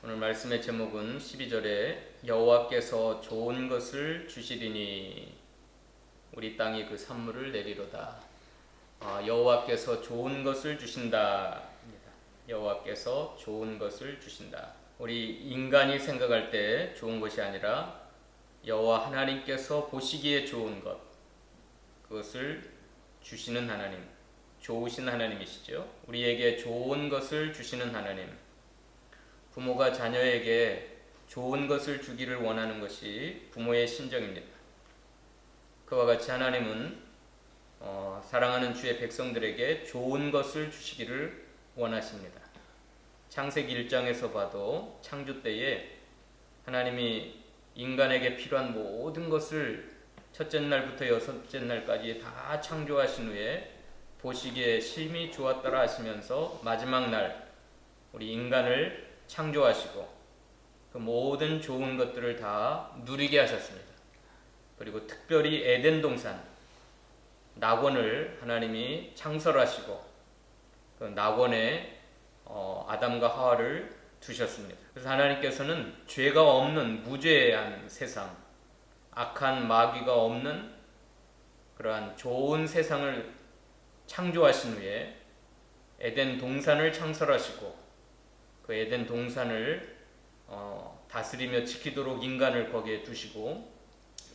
오늘 말씀의 제목은 12절에 여호와께서 좋은 것을 주시리니 우리 땅이 그 산물을 내리로다. 여호와께서 좋은 것을 주신다. 여호와께서 좋은 것을 주신다. 우리 인간이 생각할 때 좋은 것이 아니라 여호와 하나님께서 보시기에 좋은 것, 그것을 주시는 하나님, 좋으신 하나님이시죠. 우리에게 좋은 것을 주시는 하나님. 부모가 자녀에게 좋은 것을 주기를 원하는 것이 부모의 심정입니다. 그와 같이 하나님은 사랑하는 주의 백성들에게 좋은 것을 주시기를 원하십니다. 창세기 1장에서 봐도 창조 때에 하나님이 인간에게 필요한 모든 것을 첫째 날부터 여섯째 날까지 다 창조하신 후에 보시기에 심히 좋았더라 하시면서 마지막 날 우리 인간을 창조하시고 그 모든 좋은 것들을 다 누리게 하셨습니다. 그리고 특별히 에덴 동산 낙원을 하나님이 창설하시고 그 낙원에 아담과 하와를 두셨습니다. 그래서 하나님께서는 죄가 없는 무죄한 세상, 악한 마귀가 없는 그러한 좋은 세상을 창조하신 후에 에덴 동산을 창설하시고 그 에덴 동산을 다스리며 지키도록 인간을 거기에 두시고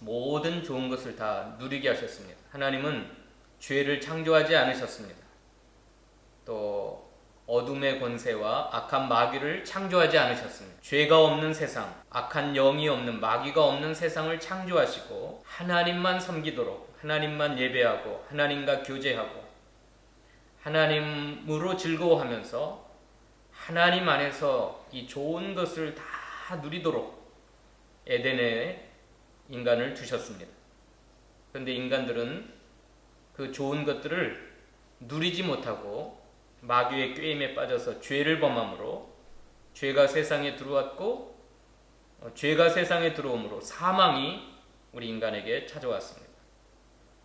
모든 좋은 것을 다 누리게 하셨습니다. 하나님은 죄를 창조하지 않으셨습니다. 또 어둠의 권세와 악한 마귀를 창조하지 않으셨습니다. 죄가 없는 세상, 악한 영이 없는 마귀가 없는 세상을 창조하시고 하나님만 섬기도록 하나님만 예배하고 하나님과 교제하고 하나님으로 즐거워하면서 하나님 안에서 이 좋은 것을 다 누리도록 에덴에 인간을 두셨습니다. 그런데 인간들은 그 좋은 것들을 누리지 못하고 마귀의 꾀임에 빠져서 죄를 범함으로 죄가 세상에 들어왔고 죄가 세상에 들어옴으로 사망이 우리 인간에게 찾아왔습니다.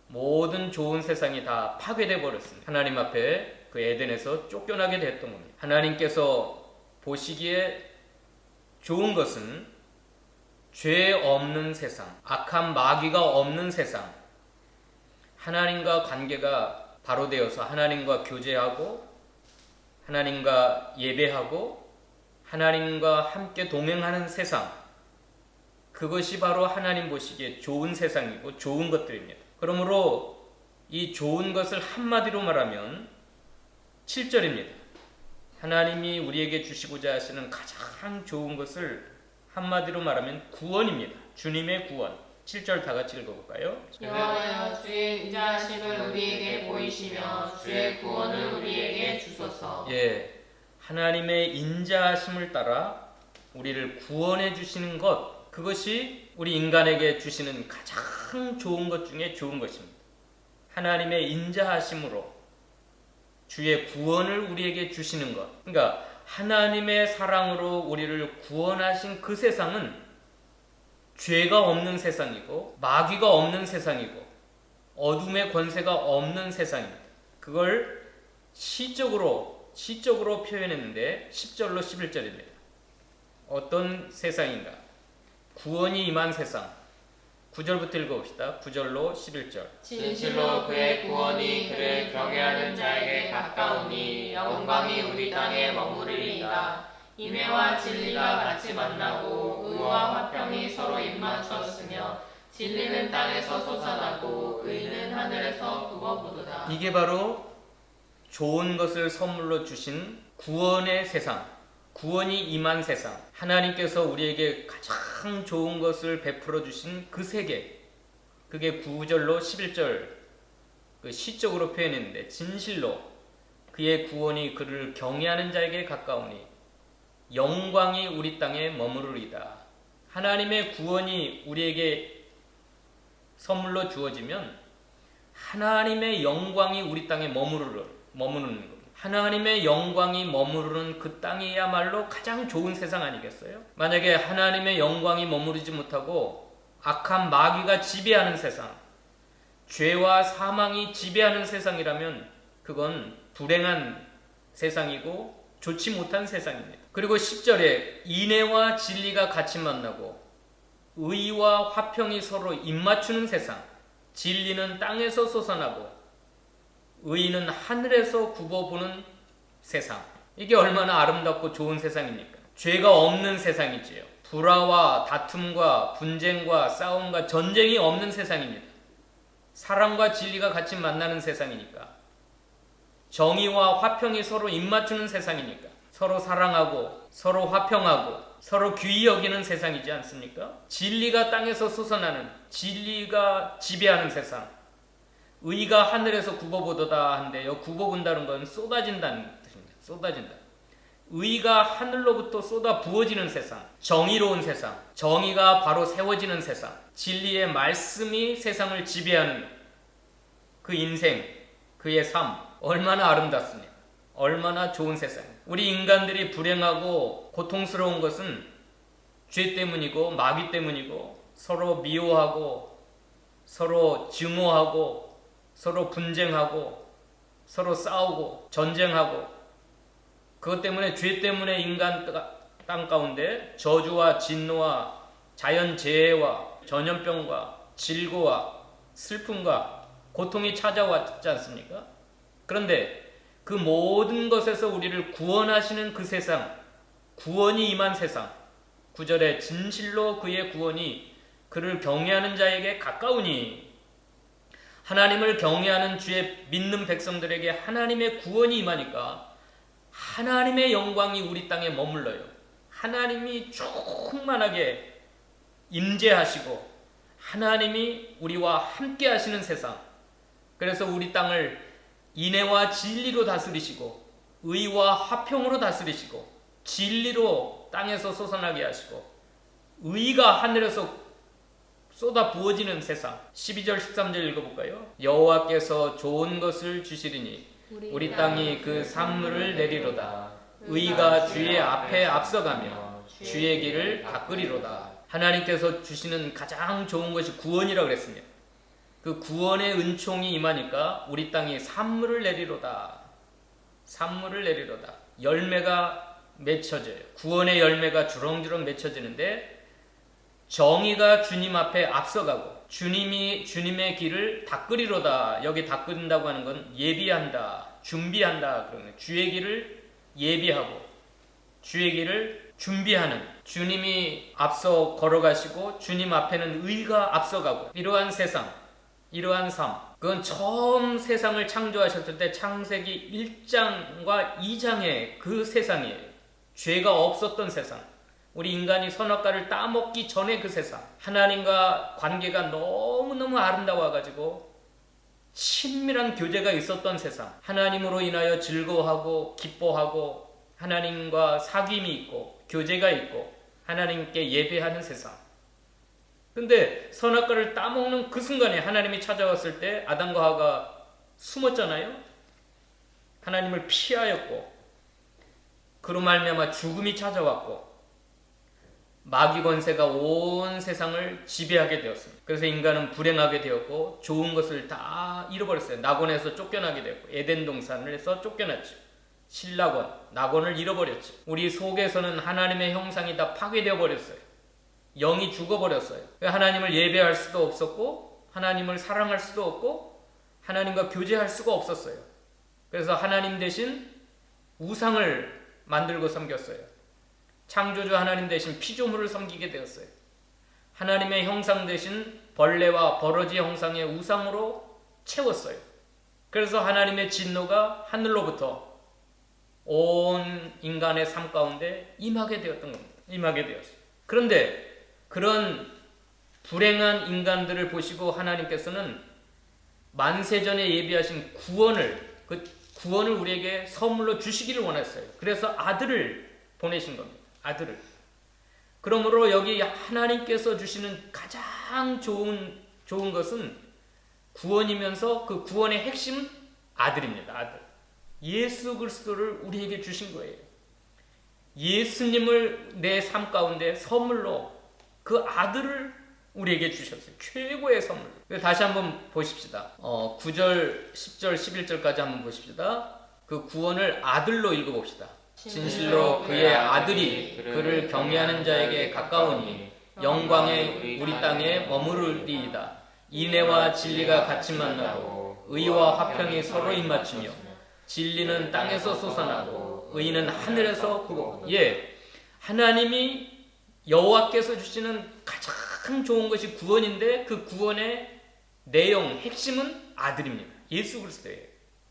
모든 좋은 세상이 다 파괴되어 버렸습니다. 하나님 앞에 그 에덴에서 쫓겨나게 됐던 겁니다. 하나님께서 보시기에 좋은 것은 죄 없는 세상, 악한 마귀가 없는 세상, 하나님과 관계가 바로 되어서 하나님과 교제하고 하나님과 예배하고 하나님과 함께 동행하는 세상, 그것이 바로 하나님 보시기에 좋은 세상이고 좋은 것들입니다. 그러므로 이 좋은 것을 한마디로 말하면 7절입니다. 하나님이 우리에게 주시고자 하시는 가장 좋은 것을 한마디로 말하면 구원입니다. 주님의 구원. 7절 다 같이 읽어볼까요? 여호와여 주의 인자하심을 우리에게 보이시며 주의 구원을 우리에게 주소서. 예, 하나님의 인자하심을 따라 우리를 구원해 주시는 것, 그것이 우리 인간에게 주시는 가장 좋은 것 중에 좋은 것입니다. 하나님의 인자하심으로 주의 구원을 우리에게 주시는 것. 그러니까 하나님의 사랑으로 우리를 구원하신 그 세상은 죄가 없는 세상이고 마귀가 없는 세상이고 어둠의 권세가 없는 세상입니다. 그걸 시적으로 표현했는데 10절로 11절입니다. 어떤 세상인가? 구원이 임한 세상. 9절부터 읽어봅시다. 9절로 11절. 진실로 그의 구원이 그를 경외하는 자에게 가까우니 영광이 우리 땅에 머무르리이다. 인애와 진리가 같이 만나고 의와 화평이 서로 입맞추었으며 진리는 땅에서 솟아나고 의는 하늘에서 굽어오르다. 이게 바로 좋은 것을 선물로 주신 구원의 세상, 구원이 임한 세상, 하나님께서 우리에게 가장 좋은 것을 베풀어 주신 그 세계, 그게 9절로 11절 그 시적으로 표현했는데 진실로 그의 구원이 그를 경외하는 자에게 가까우니 영광이 우리 땅에 머무르리다. 하나님의 구원이 우리에게 선물로 주어지면 하나님의 영광이 우리 땅에 머무르는 겁니다. 하나님의 영광이 머무르는 그 땅이야말로 가장 좋은 세상 아니겠어요? 만약에 하나님의 영광이 머무르지 못하고 악한 마귀가 지배하는 세상, 죄와 사망이 지배하는 세상이라면 그건 불행한 세상이고 좋지 못한 세상입니다. 그리고 10절에 인애와 진리가 같이 만나고 의와 화평이 서로 입맞추는 세상, 진리는 땅에서 솟아나고 의는 하늘에서 굽어보는 세상. 이게 얼마나 아름답고 좋은 세상입니까? 죄가 없는 세상이지요. 불화와 다툼과 분쟁과 싸움과 전쟁이 없는 세상입니다. 사랑과 진리가 같이 만나는 세상이니까. 정의와 화평이 서로 입맞추는 세상이니까. 서로 사랑하고 서로 화평하고 서로 귀히 여기는 세상이지 않습니까? 진리가 땅에서 솟아나는, 진리가 지배하는 세상. 의가 하늘에서 굽어보도다 한데요. 굽어본다는 건 쏟아진다는 뜻입니다. 쏟아진다. 의가 하늘로부터 쏟아 부어지는 세상, 정의로운 세상, 정의가 바로 세워지는 세상, 진리의 말씀이 세상을 지배하는 그 인생, 그의 삶, 얼마나 아름답습니까? 얼마나 좋은 세상. 우리 인간들이 불행하고 고통스러운 것은 죄 때문이고 마귀 때문이고 서로 미워하고 서로 증오하고 서로 분쟁하고 서로 싸우고 전쟁하고 그것 때문에 죄 때문에 인간 땅 가운데 저주와 진노와 자연재해와 전염병과 질고와 슬픔과 고통이 찾아왔지 않습니까? 그런데 그 모든 것에서 우리를 구원하시는 그 세상, 구원이 임한 세상, 9절에 진실로 그의 구원이 그를 경외하는 자에게 가까우니, 하나님을 경외하는 주의 믿는 백성들에게 하나님의 구원이 임하니까 하나님의 영광이 우리 땅에 머물러요. 하나님이 충만하게 임재하시고 하나님이 우리와 함께 하시는 세상. 그래서 우리 땅을 인애와 진리로 다스리시고 의와 화평으로 다스리시고 진리로 땅에서 솟아나게 하시고 의가 하늘에서 쏟아 부어지는 세상. 12절 13절 읽어볼까요? 여호와께서 좋은 것을 주시리니 우리 땅이 그 산물을 내리로다. 의가 주의 앞에 앞서가며 주의 길을 닦으리로다. 하나님께서 주시는 가장 좋은 것이 구원이라고 그랬습니다. 그 구원의 은총이 임하니까 우리 땅이 산물을 내리로다. 산물을 내리로다. 열매가 맺혀져요. 구원의 열매가 주렁주렁 맺혀지는데 정의가 주님 앞에 앞서가고 주님이 주님의 길을 닦으리로다. 여기 닦는다고 하는 건 예비한다, 준비한다. 그러면 주의 길을 예비하고 주의 길을 준비하는, 주님이 앞서 걸어가시고 주님 앞에는 의가 앞서가고 이러한 세상, 이러한 삶. 그건 처음 세상을 창조하셨을 때 창세기 1장과 2장의 그 세상이에요. 죄가 없었던 세상. 우리 인간이 선악과를 따먹기 전에 그 세상. 하나님과 관계가 너무너무 아름다워가지고 친밀한 교제가 있었던 세상. 하나님으로 인하여 즐거워하고 기뻐하고 하나님과 사귐이 있고 교제가 있고 하나님께 예배하는 세상. 근데 선악과를 따먹는 그 순간에 하나님이 찾아왔을 때 아담과 하와가 숨었잖아요. 하나님을 피하였고 그로 말미암아 죽음이 찾아왔고 마귀 권세가 온 세상을 지배하게 되었습니다. 그래서 인간은 불행하게 되었고 좋은 것을 다 잃어버렸어요. 낙원에서 쫓겨나게 되었고 에덴 동산에서 쫓겨났죠. 신락원, 낙원을 잃어버렸죠. 우리 속에서는 하나님의 형상이 다 파괴되어 버렸어요. 영이 죽어버렸어요. 하나님을 예배할 수도 없었고 하나님을 사랑할 수도 없고 하나님과 교제할 수가 없었어요. 그래서 하나님 대신 우상을 만들고 섬겼어요. 창조주 하나님 대신 피조물을 섬기게 되었어요. 하나님의 형상 대신 벌레와 버러지 형상의 우상으로 채웠어요. 그래서 하나님의 진노가 하늘로부터 온 인간의 삶 가운데 임하게 되었던 겁니다. 임하게 되었어요. 그런데 그런 불행한 인간들을 보시고 하나님께서는 만세전에 예비하신 그 구원을 우리에게 선물로 주시기를 원했어요. 그래서 아들을 보내신 겁니다. 아들을. 그러므로 여기 하나님께서 주시는 가장 좋은 것은 구원이면서 그 구원의 핵심은 아들입니다. 아들. 예수 그리스도를 우리에게 주신 거예요. 예수님을 내 삶 가운데 선물로 그 아들을 우리에게 주셨어요. 최고의 선물. 다시 한번 보십시다. 9절, 10절, 11절까지 한번 보십시다. 그 구원을 아들로 읽어봅시다. 진실로 그의 아들이 그를 경외하는 자에게 가까우니 영광의 우리 땅에 머무르리이다. 인애와 진리가 같이 만나고 의와 화평이 서로 입맞추며 진리는 땅에서 솟아나고 의는 하늘에서 굽어. 하나님이 여호와께서 주시는 가장 좋은 것이 구원인데 그 구원의 내용, 핵심은 아들입니다. 예수 그리스도예요.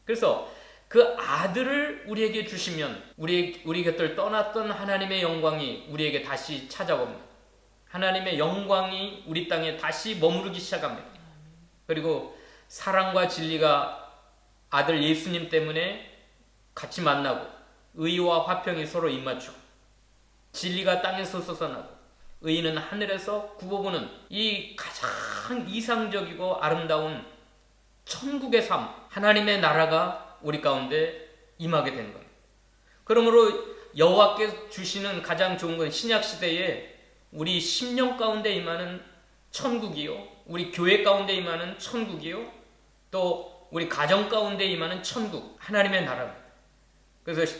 그래서 그 아들을 우리에게 주시면 우리 곁을 떠났던 하나님의 영광이 우리에게 다시 찾아옵니다. 하나님의 영광이 우리 땅에 다시 머무르기 시작합니다. 그리고 사랑과 진리가 아들 예수님 때문에 같이 만나고 의와 화평이 서로 입맞추고 진리가 땅에서 솟아나고 의는 하늘에서 굽어보는 이 가장 이상적이고 아름다운 천국의 삶, 하나님의 나라가 우리 가운데 임하게 된 겁니다. 그러므로 여호와께 주시는 가장 좋은 건 신약시대에 우리 심령 가운데 임하는 천국이요, 우리 교회 가운데 임하는 천국이요, 또 우리 가정 가운데 임하는 천국, 하나님의 나라입니다. 그래서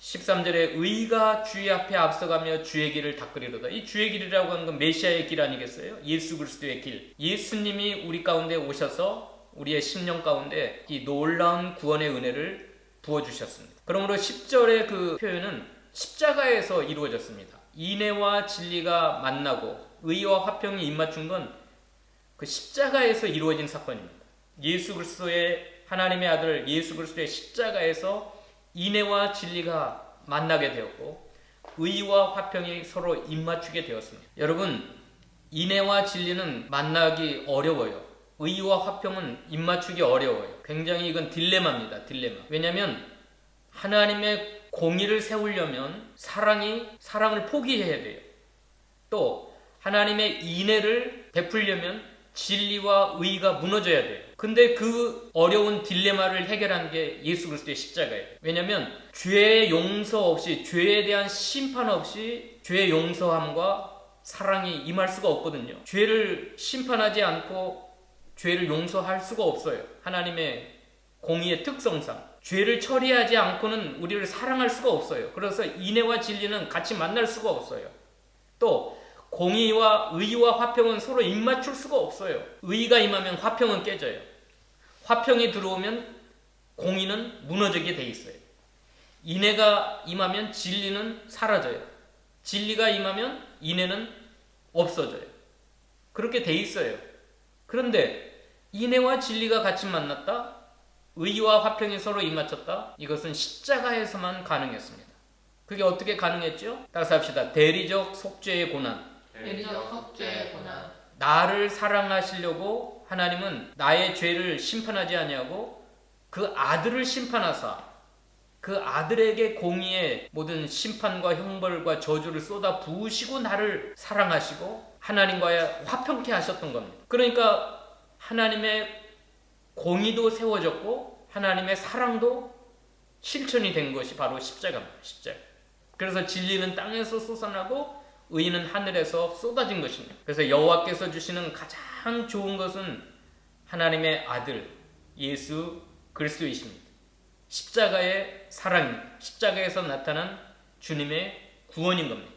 13절에 의가 주의 앞에 앞서가며 주의 길을 닦으리로다. 이 주의 길이라고 하는 건 메시아의 길 아니겠어요? 예수 그리스도의 길. 예수님이 우리 가운데 오셔서 우리의 심령 가운데 이 놀라운 구원의 은혜를 부어주셨습니다. 그러므로 10절의 그 표현은 십자가에서 이루어졌습니다. 인애와 진리가 만나고 의와 화평이 입맞춘 건 그 십자가에서 이루어진 사건입니다. 예수 그리스도의 하나님의 아들 예수 그리스도의 십자가에서 인애와 진리가 만나게 되었고 의와 화평이 서로 입맞추게 되었습니다. 여러분, 인애와 진리는 만나기 어려워요. 의와 화평은 입맞추기 어려워요. 굉장히 이건 딜레마입니다. 딜레마. 왜냐하면 하나님의 공의를 세우려면 사랑을 포기해야 돼요. 또 하나님의 인애를 베풀려면 진리와 의가 무너져야 돼요. 근데 그 어려운 딜레마를 해결한 게 예수 그리스도의 십자가예요. 왜냐하면 죄의 용서 없이, 죄에 대한 심판 없이 죄의 용서함과 사랑이 임할 수가 없거든요. 죄를 심판하지 않고 죄를 용서할 수가 없어요. 하나님의 공의의 특성상 죄를 처리하지 않고는 우리를 사랑할 수가 없어요. 그래서 인애와 진리는 같이 만날 수가 없어요. 또 공의와 의와 화평은 서로 입맞출 수가 없어요. 의가 임하면 화평은 깨져요. 화평이 들어오면 공의는 무너지게 돼 있어요. 인애가 임하면 진리는 사라져요. 진리가 임하면 인애는 없어져요. 그렇게 돼 있어요. 그런데 인애와 진리가 같이 만났다, 의와 화평이 서로 입맞췄다, 이것은 십자가에서만 가능했습니다. 그게 어떻게 가능했죠? 따라서 합시다. 대리적 속죄의 고난. 대리적 속죄의 고난. 나를 사랑하시려고 하나님은 나의 죄를 심판하지 아니하고 그 아들을 심판하사 그 아들에게 공의의 모든 심판과 형벌과 저주를 쏟아 부으시고 나를 사랑하시고 하나님과의 화평케 하셨던 겁니다. 그러니까 하나님의 공의도 세워졌고 하나님의 사랑도 실천이 된 것이 바로 십자가입니다. 십자가. 그래서 진리는 땅에서 솟아나고 의는 하늘에서 쏟아진 것입니다. 그래서 여호와께서 주시는 가장 좋은 것은 하나님의 아들 예수 그리스도이십니다. 십자가의 사랑입니다. 십자가에서 나타난 주님의 구원인 겁니다.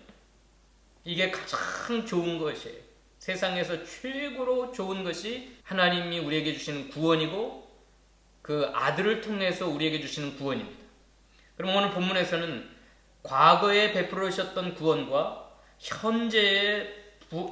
이게 가장 좋은 것이에요. 세상에서 최고로 좋은 것이 하나님이 우리에게 주시는 구원이고 그 아들을 통해서 우리에게 주시는 구원입니다. 그럼 오늘 본문에서는 과거에 베풀으셨던 구원과 현재에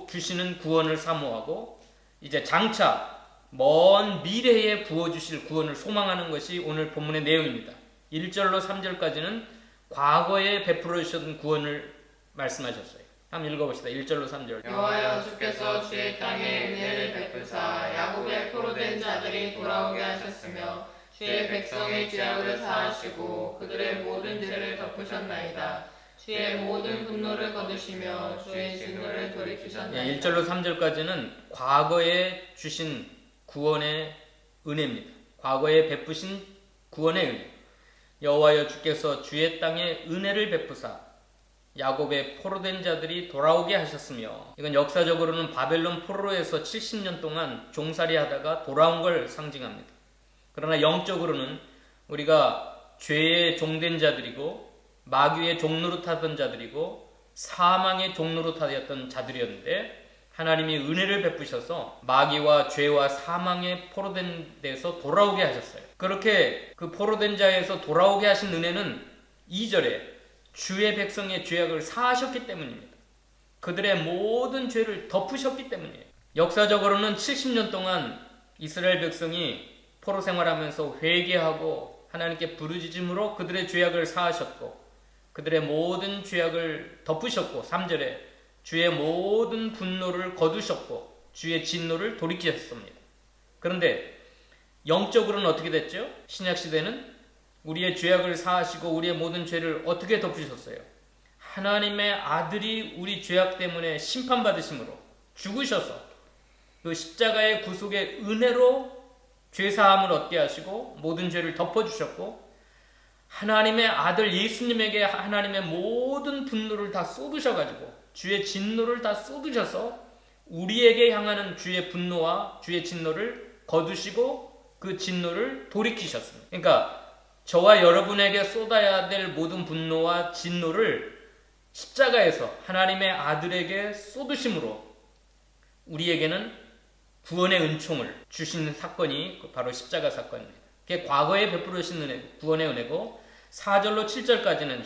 주시는 구원을 사모하고 이제 장차 먼 미래에 부어주실 구원을 소망하는 것이 오늘 본문의 내용입니다. 1절로 3절까지는 과거에 베풀어 주셨던 구원을 말씀하셨어요. 한번 읽어봅시다. 1절로 3절. 여호와여 주께서 주의 땅에 은혜를 베푸사 야곱의 포로된 자들이 돌아오게 하셨으며 주의 백성의 죄악을 사하시고 그들의 모든 죄를 덮으셨나이다. 주의 모든 분노를 거두시며 주의 진노를 돌이키셨나이다. 1절로 3절까지는 과거에 주신 구원의 은혜입니다. 과거에 베푸신 구원의 은혜. 여호와여 주께서 주의 땅에 은혜를 베푸사 야곱의 포로된 자들이 돌아오게 하셨으며, 이건 역사적으로는 바벨론 포로에서 70년 동안 종살이 하다가 돌아온 걸 상징합니다. 그러나 영적으로는 우리가 죄의 종된 자들이고 마귀의 종노릇하던 자들이고 사망의 종노릇하였던 자들이었는데 하나님이 은혜를 베푸셔서 마귀와 죄와 사망에 포로된 데서 돌아오게 하셨어요. 그렇게 그 포로된 자에서 돌아오게 하신 은혜는 2절에 주의 백성의 죄악을 사하셨기 때문입니다. 그들의 모든 죄를 덮으셨기 때문이에요. 역사적으로는 70년 동안 이스라엘 백성이 포로 생활하면서 회개하고 하나님께 부르짖음으로 그들의 죄악을 사하셨고 그들의 모든 죄악을 덮으셨고 3절에 주의 모든 분노를 거두셨고 주의 진노를 돌이키셨습니다. 그런데 영적으로는 어떻게 됐죠? 신약시대는 우리의 죄악을 사하시고 우리의 모든 죄를 어떻게 덮으셨어요? 하나님의 아들이 우리 죄악 때문에 심판받으심으로 죽으셔서 그 십자가의 구속의 은혜로 죄사함을 얻게 하시고 모든 죄를 덮어주셨고 하나님의 아들 예수님에게 하나님의 모든 분노를 다 쏟으셔가지고 주의 진노를 다 쏟으셔서 우리에게 향하는 주의 분노와 주의 진노를 거두시고 그 진노를 돌이키셨습니다. 그러니까 저와 여러분에게 쏟아야 될 모든 분노와 진노를 십자가에서 하나님의 아들에게 쏟으심으로 우리에게는 구원의 은총을 주신 사건이 바로 십자가 사건입니다. 그게 과거에 베풀으신 은혜, 구원의 은혜고 4절로 7절까지는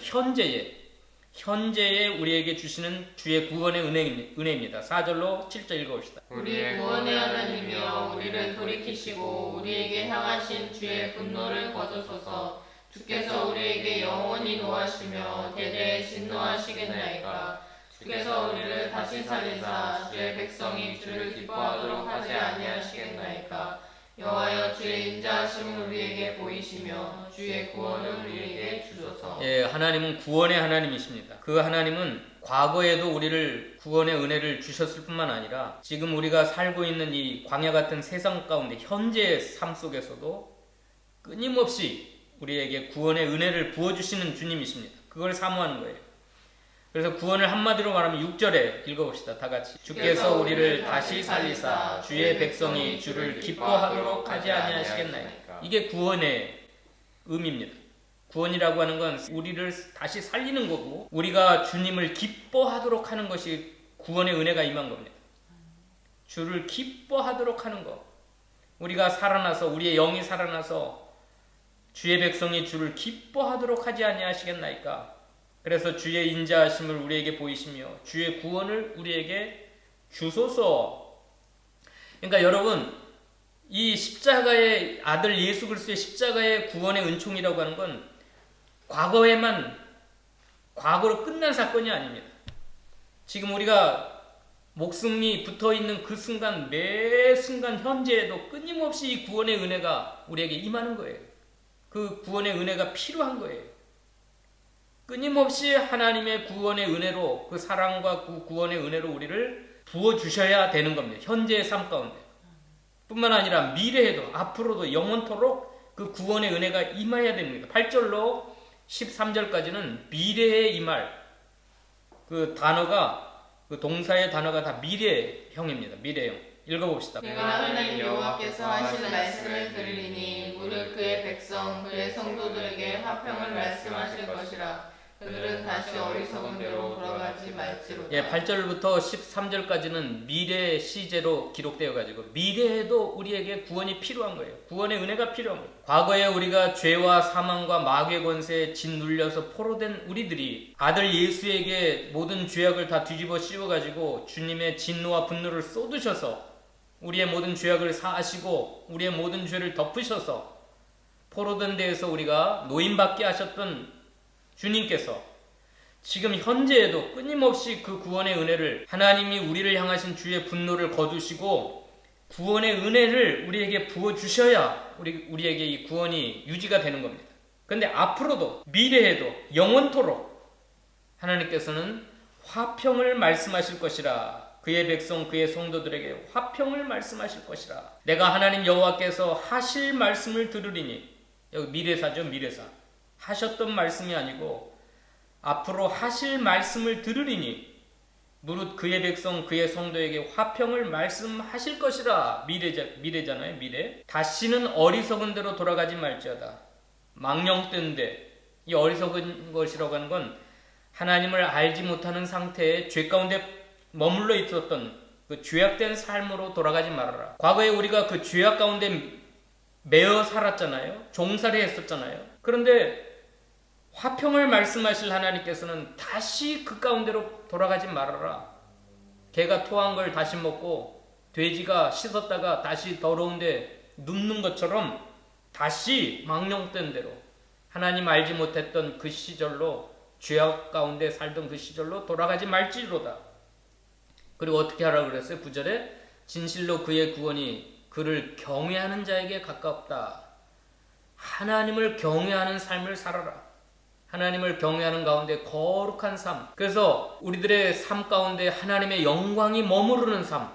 현재에 우리에게 주시는 주의 구원의 은혜입니다. 4절로 7절 읽어봅시다. 우리의 구원의 하나님이여 우리를 돌이키시고 우리에게 향하신 주의 분노를 거두소서. 주께서 우리에게 영원히 노하시며 대대에 진노하시겠나이까. 주께서 우리를 다시 살리사 주의 백성이 주를 기뻐하도록 하지 아니하시겠나이까. 여호와여 주의 인자하심을 우리에게 보이시며 주의 구원을 우리에게 주소서. 예, 하나님은 구원의 하나님이십니다. 그 하나님은 과거에도 우리를 구원의 은혜를 주셨을 뿐만 아니라 지금 우리가 살고 있는 이 광야 같은 세상 가운데 현재의 삶 속에서도 끊임없이 우리에게 구원의 은혜를 부어주시는 주님이십니다. 그걸 사모하는 거예요. 그래서 구원을 한마디로 말하면 6절에 읽어봅시다. 다 같이. 주께서 우리를 다시 살리사 주의 백성이 주를 기뻐하도록 하지 아니하시겠나이까. 이게 구원의 의미입니다. 구원이라고 하는 건 우리를 다시 살리는 거고 우리가 주님을 기뻐하도록 하는 것이 구원의 은혜가 임한 겁니다. 주를 기뻐하도록 하는 것. 우리가 살아나서 우리의 영이 살아나서 주의 백성이 주를 기뻐하도록 하지 아니하시겠나이까. 그래서 주의 인자하심을 우리에게 보이시며 주의 구원을 우리에게 주소서. 그러니까 여러분 이 십자가의 아들 예수 그리스도의 십자가의 구원의 은총이라고 하는 건 과거로 끝난 사건이 아닙니다. 지금 우리가 목숨이 붙어있는 그 순간 매 순간 현재에도 끊임없이 이 구원의 은혜가 우리에게 임하는 거예요. 그 구원의 은혜가 필요한 거예요. 끊임없이 하나님의 구원의 은혜로 그 사랑과 그 구원의 은혜로 우리를 부어주셔야 되는 겁니다. 현재의 삶 가운데 뿐만 아니라 미래에도 앞으로도 영원토록 그 구원의 은혜가 임해야 됩니다. 8절로 13절까지는 미래에 임할 그 단어가 그 동사의 단어가 다 미래형입니다. 미래형. 읽어봅시다. 내가 하나님 여호와께서 하시는 말씀을 들으리니 무릇 그의 백성 그의 성도들에게 화평을 말씀하실 것이라. 그들은 다시 어리석은 대로 돌아가지 말지로다. 예, 8절부터 13절까지는 미래 시제로 기록되어 가지고 미래에도 우리에게 구원이 필요한 거예요. 구원의 은혜가 필요한 거예요. 과거에 우리가 죄와 사망과 마귀의 권세에 짓눌려서 포로된 우리들이 아들 예수에게 모든 죄악을 다 뒤집어 씌워 가지고 주님의 진노와 분노를 쏟으셔서 우리의 모든 죄악을 사하시고 우리의 모든 죄를 덮으셔서 포로된 데에서 우리가 노임받게 하셨던 주님께서 지금 현재에도 끊임없이 그 구원의 은혜를 하나님이 우리를 향하신 주의 분노를 거두시고 구원의 은혜를 우리에게 부어주셔야 우리에게 이 구원이 유지가 되는 겁니다. 그런데 앞으로도 미래에도 영원토록 하나님께서는 화평을 말씀하실 것이라. 그의 백성 그의 성도들에게 화평을 말씀하실 것이라. 내가 하나님 여호와께서 하실 말씀을 들으리니. 여기 미래사죠. 미래사. 하셨던 말씀이 아니고 앞으로 하실 말씀을 들으리니 무릇 그의 백성 그의 성도에게 화평을 말씀하실 것이라. 미래잖아요. 미래. 다시는 어리석은 대로 돌아가지 말지어다. 망령된데 이 어리석은 것이라고 하는 건 하나님을 알지 못하는 상태에 죄 가운데 머물러 있었던 그 죄악된 삶으로 돌아가지 말아라. 과거에 우리가 그 죄악 가운데 매어 살았잖아요. 종살이 했었잖아요. 그런데 화평을 말씀하실 하나님께서는 다시 그 가운데로 돌아가지 말아라. 개가 토한 걸 다시 먹고 돼지가 씻었다가 다시 더러운데 눕는 것처럼 다시 망령된 대로 하나님 알지 못했던 그 시절로, 죄악 가운데 살던 그 시절로 돌아가지 말지로다. 그리고 어떻게 하라고 그랬어요? 9절에 진실로 그의 구원이 그를 경외하는 자에게 가깝다. 하나님을 경외하는 삶을 살아라. 하나님을 경외하는 가운데 거룩한 삶. 그래서 우리들의 삶 가운데 하나님의 영광이 머무르는 삶,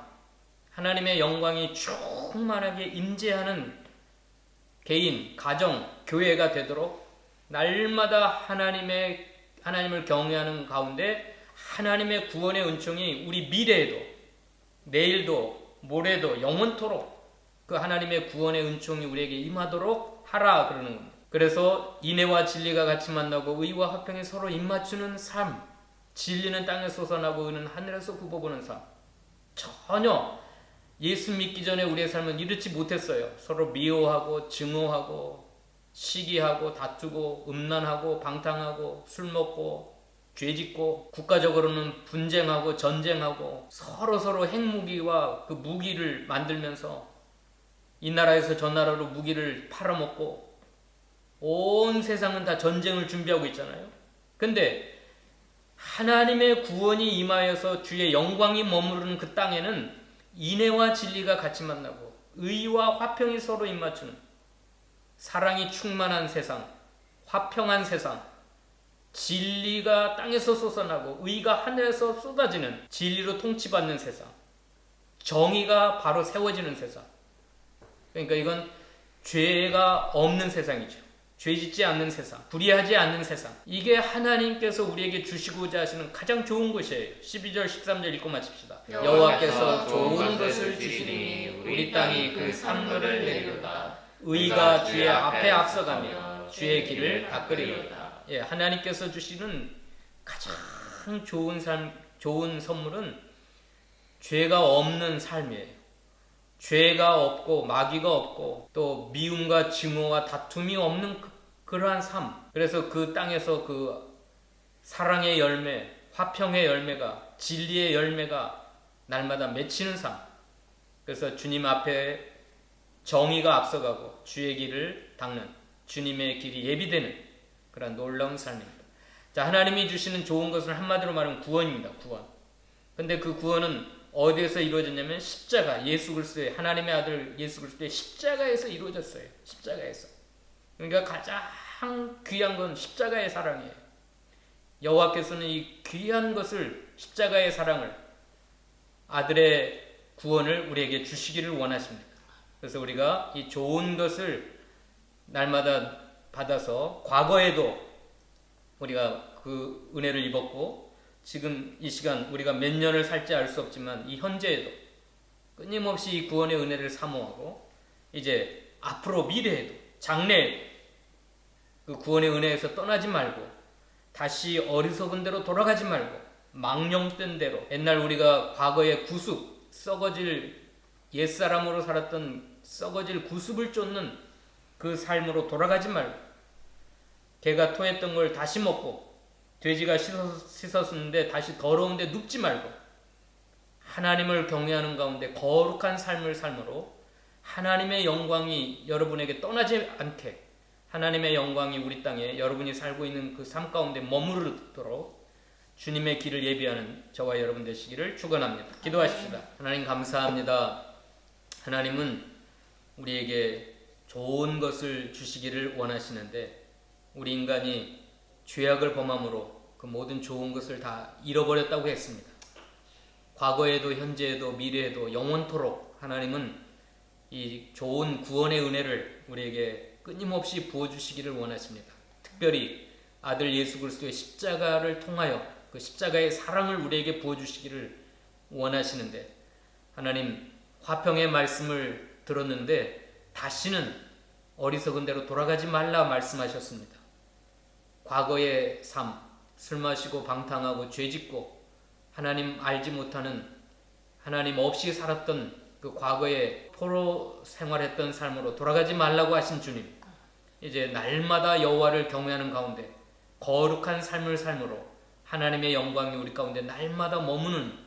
하나님의 영광이 충만하게 임재하는 개인, 가정, 교회가 되도록 날마다 하나님을 경외하는 가운데 하나님의 구원의 은총이 우리 미래에도, 내일도, 모레도, 영원토록 그 하나님의 구원의 은총이 우리에게 임하도록 하라 그러는 겁니다. 그래서 인애와 진리가 같이 만나고 의와 화평이 서로 입맞추는 삶, 진리는 땅에서 솟아나고 의는 하늘에서 굽어보는 삶. 전혀 예수 믿기 전에 우리의 삶은 이렇지 못했어요. 서로 미워하고 증오하고 시기하고 다투고 음란하고 방탕하고 술 먹고 죄짓고 국가적으로는 분쟁하고 전쟁하고 서로 핵무기와 그 무기를 만들면서 이 나라에서 저 나라로 무기를 팔아먹고 온 세상은 다 전쟁을 준비하고 있잖아요. 근데 하나님의 구원이 임하여서 주의 영광이 머무르는 그 땅에는 인애와 진리가 같이 만나고 의와 화평이 서로 입맞추는 사랑이 충만한 세상, 화평한 세상, 진리가 땅에서 솟아나고 의가 하늘에서 쏟아지는 진리로 통치받는 세상, 정의가 바로 세워지는 세상. 그러니까 이건 죄가 없는 세상이죠. 죄짓지 않는 세상, 불의하지 않는 세상. 이게 하나님께서 우리에게 주시고자 하시는 가장 좋은 것이에요. 12절 13절 읽고 마칩시다. 여호와께서 좋은 것을 주시리니 우리 땅이 그 산물을 내리로다. 의가 주의 앞에 앞서가며 주의 길을 닦으리로다. 예, 하나님께서 주시는 가장 좋은 삶, 좋은 선물은 죄가 없는 삶이에요. 죄가 없고 마귀가 없고 또 미움과 증오와 다툼이 없는 그러한 삶. 그래서 그 땅에서 그 사랑의 열매, 화평의 열매가, 진리의 열매가 날마다 맺히는 삶. 그래서 주님 앞에 정의가 앞서가고 주의 길을 닦는, 주님의 길이 예비되는 그런 놀라운 삶입니다. 자, 하나님이 주시는 좋은 것을 한마디로 말하면 구원입니다. 구원. 근데 그 구원은 어디에서 이루어졌냐면 십자가, 예수 그리스도의, 하나님의 아들 예수 그리스도의 십자가에서 이루어졌어요. 십자가에서. 그러니까 가장 귀한 건 십자가의 사랑이에요. 여호와께서는 이 귀한 것을, 십자가의 사랑을, 아들의 구원을 우리에게 주시기를 원하십니다. 그래서 우리가 이 좋은 것을 날마다 받아서 과거에도 우리가 그 은혜를 입었고 지금 이 시간 우리가 몇 년을 살지 알 수 없지만 이 현재에도 끊임없이 이 구원의 은혜를 사모하고 이제 앞으로 미래에도 장래에도 그 구원의 은혜에서 떠나지 말고 다시 어리석은 대로 돌아가지 말고 망령된 대로 옛날 우리가 과거의 구습, 썩어질 옛사람으로 살았던 썩어질 구습을 쫓는 그 삶으로 돌아가지 말고 개가 토했던 걸 다시 먹고 돼지가 씻었는데 다시 더러운데 눕지 말고 하나님을 경외하는 가운데 거룩한 삶을 삶으로 하나님의 영광이 여러분에게 떠나지 않게 하나님의 영광이 우리 땅에 여러분이 살고 있는 그 삶 가운데 머무르도록 주님의 길을 예비하는 저와 여러분 되시기를 축원합니다. 기도하십시다. 하나님 감사합니다. 하나님은 우리에게 좋은 것을 주시기를 원하시는데 우리 인간이 죄악을 범함으로 그 모든 좋은 것을 다 잃어버렸다고 했습니다. 과거에도 현재에도 미래에도 영원토록 하나님은 이 좋은 구원의 은혜를 우리에게 끊임없이 부어주시기를 원하십니다. 특별히 아들 예수 그리스도의 십자가를 통하여 그 십자가의 사랑을 우리에게 부어주시기를 원하시는데 하나님 화평의 말씀을 들었는데 다시는 어리석은 대로 돌아가지 말라 말씀하셨습니다. 과거의 삶, 술 마시고 방탕하고 죄짓고 하나님 알지 못하는, 하나님 없이 살았던 그 과거의 포로 생활했던 삶으로 돌아가지 말라고 하신 주님, 이제 날마다 여호와를 경외하는 가운데 거룩한 삶을 삶으로 하나님의 영광이 우리 가운데 날마다 머무는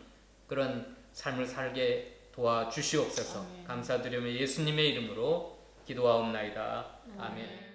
그런 삶을 살게 도와주시옵소서. 감사드리며 예수님의 이름으로 기도하옵나이다. 아멘.